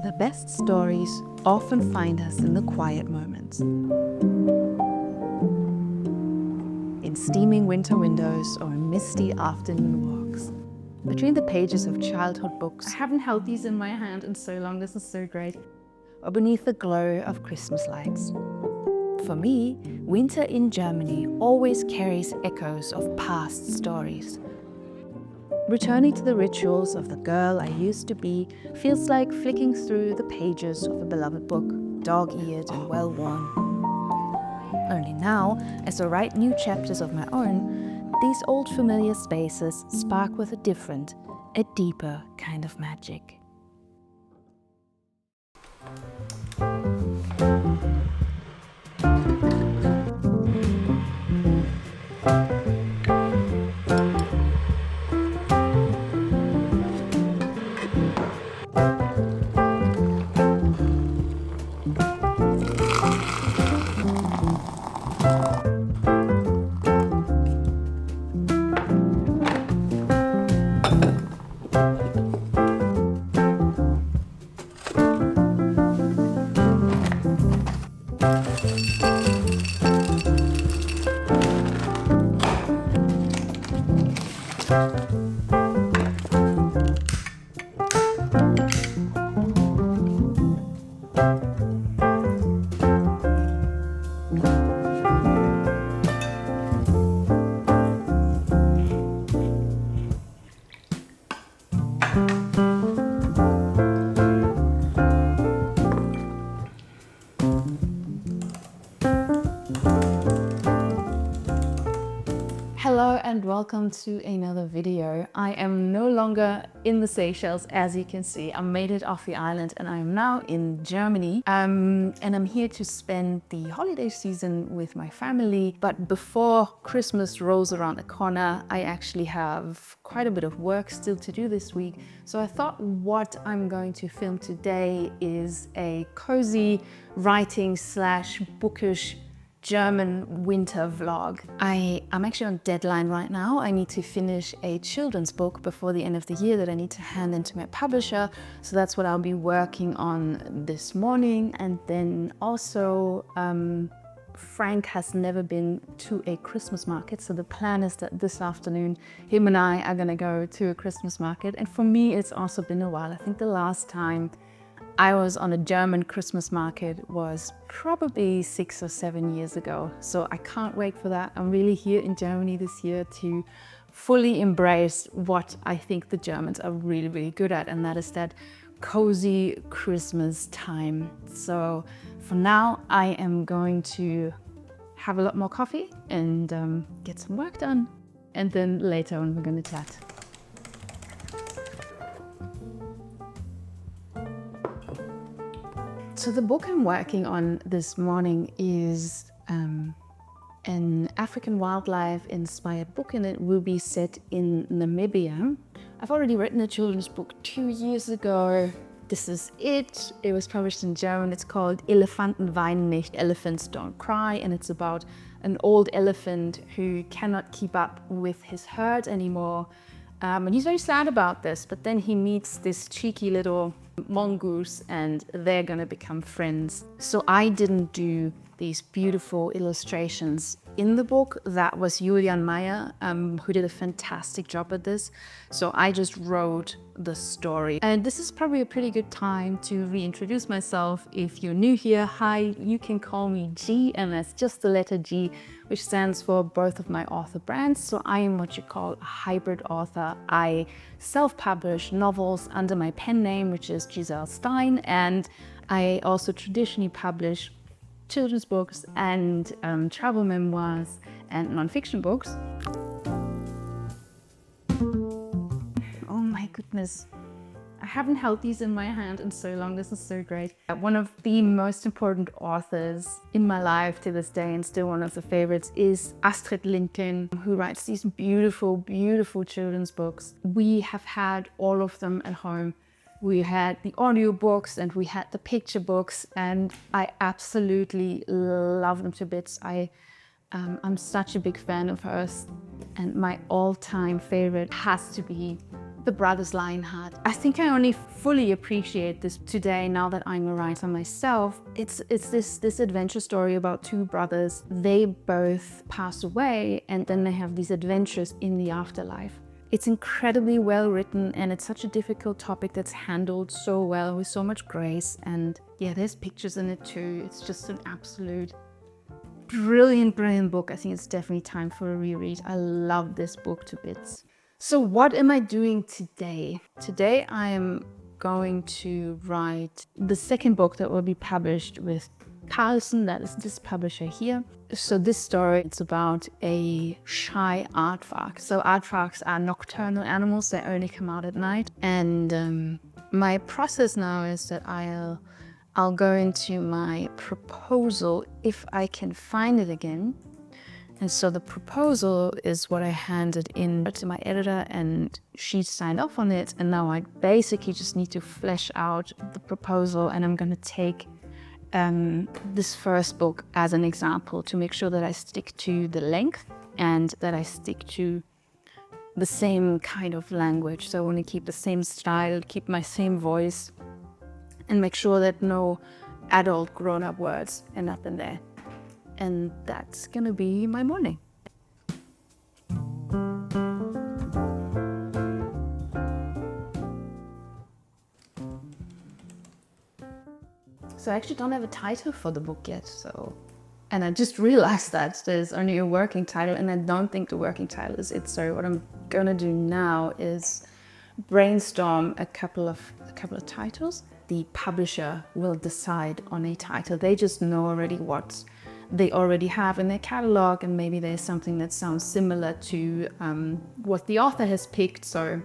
The best stories often find us in the quiet moments. In steaming winter windows or misty afternoon walks. Between the pages of childhood books. I haven't held these in my hand in so long, this is so great. Or beneath the glow of Christmas lights. For me, winter in Germany always carries echoes of past stories. Returning to the rituals of the girl I used to be feels like flicking through the pages of a beloved book, dog-eared and well-worn. Only now, as I write new chapters of my own, these old familiar spaces spark with a different, a deeper kind of magic. Hello and welcome to another video. I am no longer in the Seychelles, as you can see. I made it off the island and I am now in Germany. And I'm here to spend the holiday season with my family. But before Christmas rolls around the corner, I actually have quite a bit of work still to do this week. So I thought what I'm going to film today is a cozy writing / bookish German winter vlog. I'm actually on deadline right now. I need to finish a children's book before the end of the year that I need to hand into my publisher. So that's what I'll be working on this morning. And then also, Frank has never been to a Christmas market. So the plan is that this afternoon, him and I are gonna go to a Christmas market. And for me, it's also been a while. I think the last time I was on a German Christmas market was probably 6 or 7 years ago. So I can't wait for that. I'm really here in Germany this year to fully embrace what I think the Germans are really, really good at. And that is that cozy Christmas time. So for now, I am going to have a lot more coffee and get some work done. And then later on, we're going to chat. So the book I'm working on this morning is an African wildlife inspired book, and it will be set in Namibia. I've already written a children's book 2 years ago. This is it. It was published in German. It's called Elefanten weinen nicht, Elephants Don't Cry, and it's about an old elephant who cannot keep up with his herd anymore. And he's very sad about this, but then he meets this cheeky little mongoose and they're gonna become friends. So I didn't do these beautiful illustrations in the book. That was Julian Meyer, who did a fantastic job at this. So I just wrote the story. And this is probably a pretty good time to reintroduce myself. If you're new here, hi, you can call me G, and that's just the letter G, which stands for both of my author brands. So I am what you call a hybrid author. I self-publish novels under my pen name, which is Gisele Stein, and I also traditionally publish children's books and travel memoirs and non-fiction books. Oh my goodness. I haven't held these in my hand in so long. This is so great. One of the most important authors in my life to this day, and still one of the favorites, is Astrid Lindgren, who writes these beautiful, beautiful children's books. We have had all of them at home. We had the audiobooks and we had the picture books, and I absolutely love them to bits. I'm such a big fan of hers, and my all-time favorite has to be the brothers Lionheart. I think I only fully appreciate this today now that I'm a writer myself. It's this adventure story about two brothers. They both pass away and then they have these adventures in the afterlife. It's incredibly well written and it's such a difficult topic that's handled so well with so much grace. And yeah, there's pictures in it too. It's just an absolute brilliant, brilliant book. I think it's definitely time for a reread. I love this book to bits. So what am I doing today? Today I am going to write the second book that will be published with Carlsen, that is this publisher here. So this story, it's about a shy aardvark. So aardvarks are nocturnal animals, they only come out at night. And my process now is that I'll go into my proposal if I can find it again. And so the proposal is what I handed in to my editor and she signed off on it. And now I basically just need to flesh out the proposal, and I'm going to take this first book as an example to make sure that I stick to the length and that I stick to the same kind of language. So I want to keep the same style, keep my same voice, and make sure that no adult grown-up words end up in there. And that's gonna be my morning. So I actually don't have a title for the book yet, and I just realized that there's only a working title, and I don't think the working title is it. So what I'm gonna do now is brainstorm a couple of titles. The publisher will decide on a title. They just know already what they already have in their catalog, and maybe there's something that sounds similar to what the author has picked. So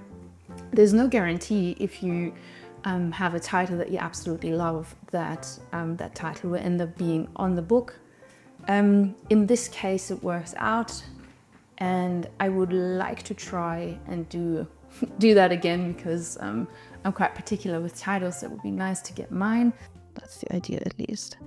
there's no guarantee if you have a title that you absolutely love that that title will end up being on the book. In this case it works out, and I would like to try and do that again because I'm quite particular with titles. It would be nice to get mine. That's the idea, at least.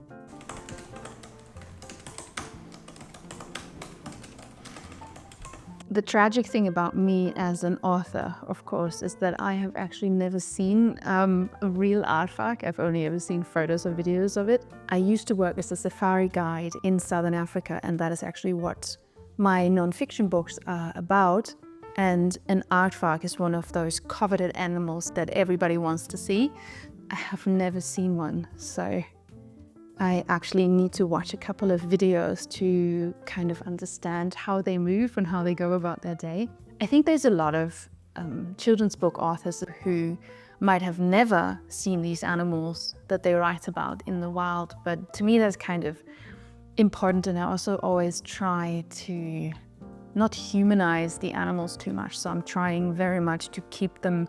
The tragic thing about me as an author, of course, is that I have actually never seen a real aardvark. I've only ever seen photos or videos of it. I used to work as a safari guide in Southern Africa, and that is actually what my non-fiction books are about. And an aardvark is one of those coveted animals that everybody wants to see. I have never seen one, so I actually need to watch a couple of videos to kind of understand how they move and how they go about their day. I think there's a lot of children's book authors who might have never seen these animals that they write about in the wild, but to me that's kind of important, and I also always try to not humanize the animals too much. So I'm trying very much to keep them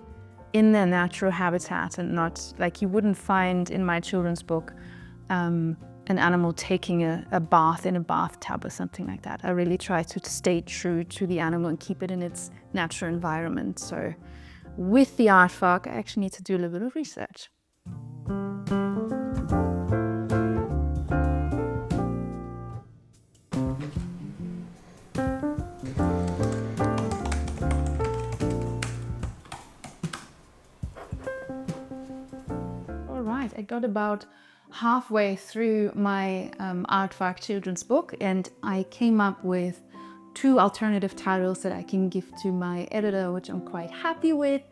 in their natural habitat, and not like you wouldn't find in my children's book an animal taking a bath in a bathtub or something like that. I really try to stay true to the animal and keep it in its natural environment. So with the aardvark, I actually need to do a little bit of research. All right, I got about halfway through my aardvark children's book, and I came up with 2 alternative titles that I can give to my editor, which I'm quite happy with.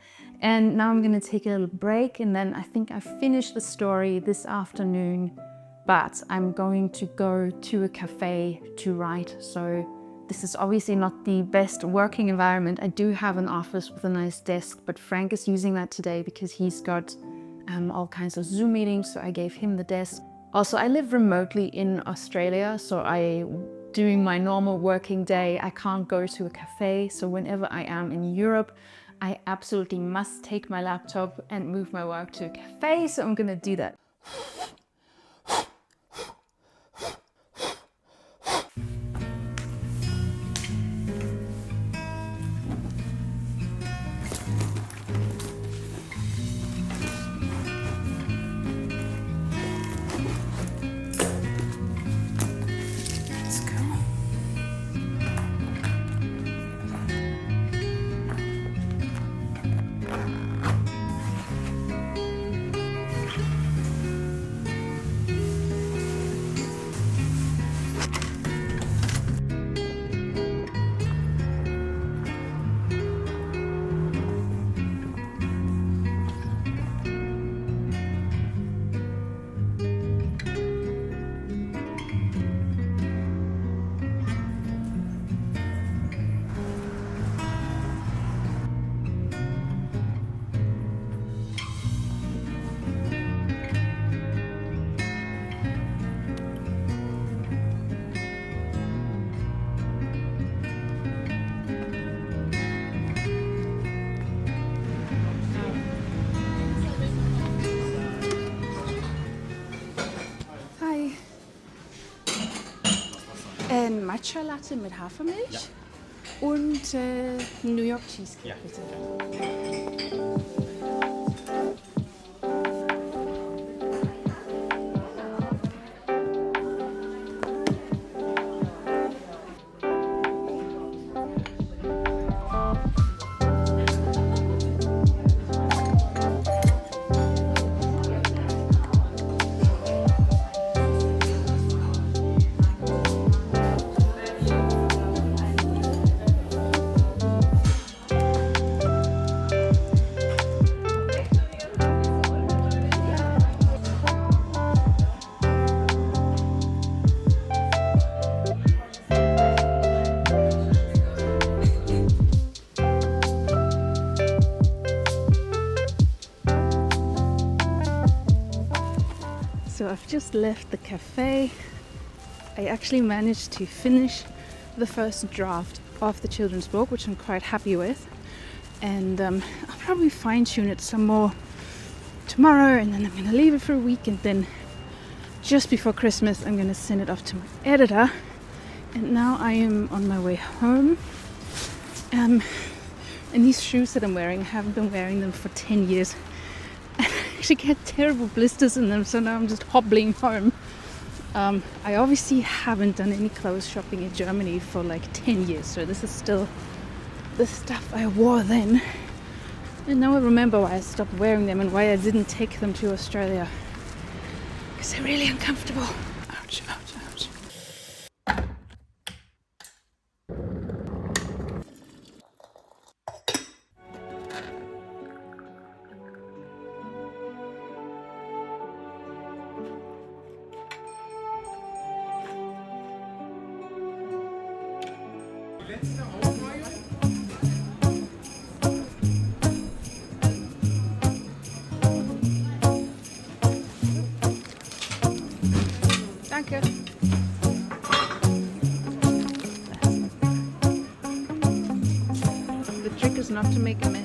And now I'm going to take a little break, and then I think I finished the story this afternoon, but I'm going to go to a cafe to write. So this is obviously not the best working environment. I do have an office with a nice desk, but Frank is using that today because he's got all kinds of Zoom meetings, so I gave him the desk. Also, I live remotely in Australia, so during my normal working day, I can't go to a cafe. So whenever I am in Europe, I absolutely must take my laptop and move my work to a cafe. So I'm gonna do that. Ein Matcha Latte mit Hafermilch. Ja. Und New York Cheesecake, Ja. bitte. So I've just left the cafe. I actually managed to finish the first draft of the children's book, which I'm quite happy with. And I'll probably fine-tune it some more tomorrow, and then I'm going to leave it for a week, and then just before Christmas I'm going to send it off to my editor. And now I am on my way home. And these shoes that I'm wearing, I haven't been wearing them for 10 years. I actually get terrible blisters in them, so now I'm just hobbling home. I obviously haven't done any clothes shopping in Germany for like 10 years, so this is still the stuff I wore then. And now I remember why I stopped wearing them and why I didn't take them to Australia. Because they're really uncomfortable. Ouch, ouch, ouch. Danke. The trick is not to make a mess.